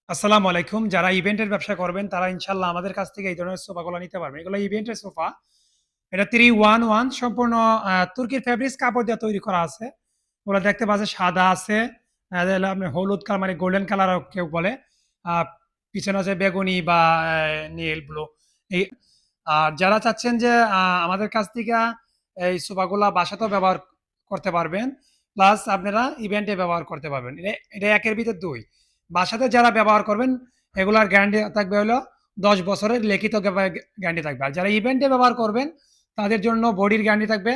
আসসালামু আলাইকুম। যারা ইভেন্টের ব্যবসা করবেন তারা ইনশাআল্লাহ আমাদের কাছ থেকে এই ধরনের সোফাগুলো নিতে পারবেন। এগুলো ইভেন্টের সোফা। এটা 3-1-1 সম্পূর্ণ তুর্কির ফেব্রিক্স কাপড় দিয়ে তৈরি করা আছে। ওগুলো দেখতে পাচ্ছেন সাদা আছে, হলো আপনার হলুদ কালার মানে গোল্ডেন কালারও কেউ বলে। আ পিছনে আছে বেগুনি বা নীল ব্লু। এই আর যারা চাচ্ছেন যে আমাদের কাছ থেকে এই সোফাগুলা বাসাতেও ব্যবহার করতে পারবেন। প্লাস আপনারা ইভেন্টে ব্যবহার করতে পারবেন। এটা একের ভিতর ২। বাসাতে যারা ব্যবহার করবেন এগুলার গ্যারান্টি থাকবে হলো ১০ বছরের লিখিত গ্যারান্টি থাকবে। আর যারা ইভেন্টে ব্যবহার করবেন তাদের জন্য বডির গ্যারান্টি থাকবে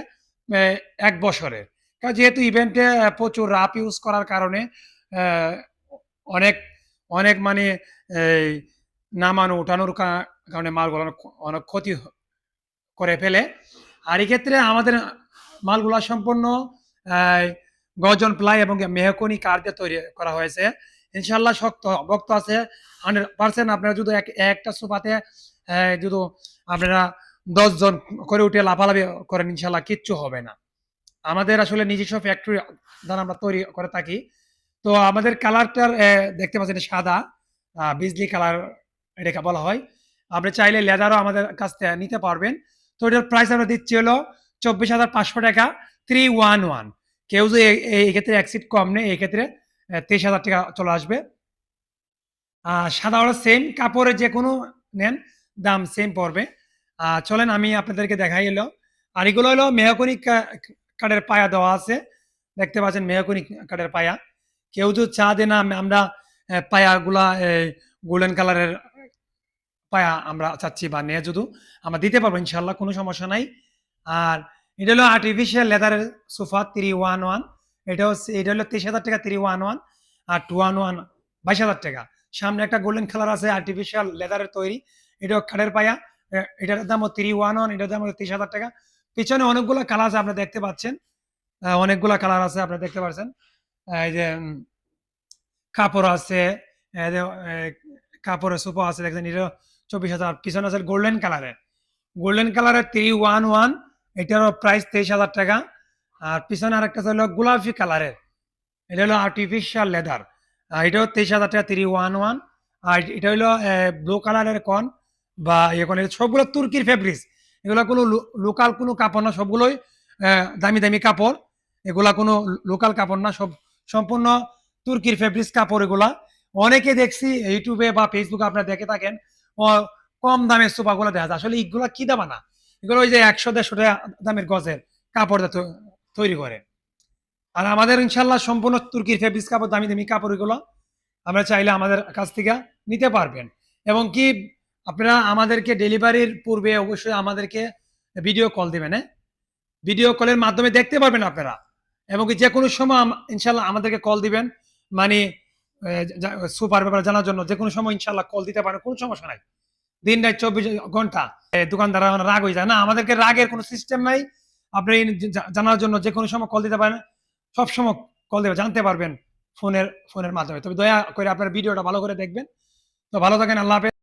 এ ১ বছরের। কারণ যেহেতু ইভেন্টে প্রচুর রাফ ইউজ করার কারণে অ্যা অনেক, অনেক মানে এই নামানো উঠানোর কারণে মালগুলো অনেক ক্ষতি করে ফেলে। আর এক্ষেত্রে আমাদের মালগুলা সম্পূর্ণ আ গর্জন প্লাই এবং মেহগনি কাঠ দিয়ে তৈরি করা হয়েছে। ইনশাআল্লাহ শক্ত আছে 100% আপনারা যদি একটা সোফাতে যদি আপনারা ১০ জন করে উঠে লাফালাফি করেন ইনশাআল্লাহ কিচ্ছু হবে না। আমাদের আসলে নিজস্ব ফ্যাক্টরি দ্বারা আমরা তৈরি করে থাকি। তো আমাদের কালারটার দেখতে পাচ্ছেন এটা সাদা, বিজলি কালার এটাকে বলা হয়। আপনি চাইলে লেদারও আমাদের কাছ থেকে নিতে পারবেন। তো এটার প্রাইস আমরা দিচ্ছি হলো ৳২৪,৫০০ 311 কেউ যদি এই ক্ষেত্রে এক্সিড কম নেয় এই ক্ষেত্রে ৳২৩,০০০ চলে আসবে। সাদা হলো সেম কাপড়ের যেকোনো নেন দাম সেম পড়বে। চলেন আমি আপনাদেরকে দেখাই হলো। আর এগুলো হলো মেহগনি কাঠের পায়া দেওয়া আছে। দেখতে পাচ্ছেন মেহগনি কাঠের পায়া। কেউ যদি চা দেন আমরা পায়াগুলা গোল্ডেন কালারের পায়া আমরা চাচ্ছি বা নেয় যদি আমরা দিতে পারবো ইনশাআল্লাহ কোনো সমস্যা নাই। আর এটা হলো আর্টিফিশিয়াল লেদারের সোফা 311 এটা হলো ৳২৩,০০০ 311 আর 211 ৳২২,০০০ সামনে একটা গোল্ডেন কালার আছে আর্টিফিশিয়াল লেদারের তৈরি। এটাও কাঠের পায়া। এটার দামও 311 এটার দাম হলো ৳৩০,০০০ পিছনে অনেকগুলা কালার আছে আপনারা দেখতে পাচ্ছেন। অনেকগুলা কালার আছে আপনারা দেখতে পাচ্ছেন। এই যে কাপড় আছে, এই যে কাপড়ের সোফা আছে দেখছেন এটা ২৪,০০০ পিছনে আছে গোল্ডেন কালারের। গোল্ডেন কালারের 311 এটারও প্রাইস ৳২৩,০০০ আর পিছনে আরেকটা হলো গোলাপি কালারের। এটা হলো আর্টিফিশিয়াল লেদার। এটাও ৳২৩,০০০ 311 আর এটা হলো ব্লু কালারের কন বা কোন সবগুলো তুর্কির ফেব্রিক্স। এগুলা কোনো লোকাল কোনো কাপড় না সবগুলোই দামি, দামি কাপড়। এগুলা কোনো লোকাল কাপড় না সব সম্পূর্ণ তুর্কির ফেব্রিক্স কাপড় এগুলা। অনেকে দেখছি YouTube এ বা Facebook এ আপনারা দেখে থাকেন অ কম দামের সোফাগুলা দেখা যায়। আসলে এগুলা কি দাম না? এগুলো ওই যে ৳১০০-১৫০ দামের গজের কাপড় দিয়ে তৈরি করে। আর আমাদের ইনশাআল্লাহ সম্পূর্ণ তুর্কির ফেব্রিক্স কাপড় দামি, দামি কাপড় এগুলো। আমরা চাইলে আমাদের কাছ থেকে নিতে পারবেন। এবং কি আপনারা আমাদেরকে ডেলিভারির পূর্বে অবশ্যই আমাদেরকে ভিডিও কল দিবেন, হ্যাঁ? ভিডিও কলের মাধ্যমে দেখতে পারবেন আপনারা। এবং কি যেকোনো সময় ইনশাআল্লাহ আমাদেরকে কল দিবেন। মানে এ যা সোফার ব্যাপারে জানার জন্য যেকোনো সময় ইনশাআল্লাহ কল দিতে পারেন। কোনো সমস্যা নাই। দিন-রাত ২৪ ঘন্টা। দোকানদাররা রাগ হয়ে যায়। না আমাদেরকে রাগের কোনো সিস্টেম নাই। আপনি জানার জন্য যেকোনো সময় কল দিতে পারেন। সবসময় কল দিবে জানতে পারবেন ফোনের মাধ্যমে। তবে দয়া করে আপনার ভিডিওটা ভালো করে দেখবেন। তো ভালো থাকেন। আল্লাহ হাফেজ।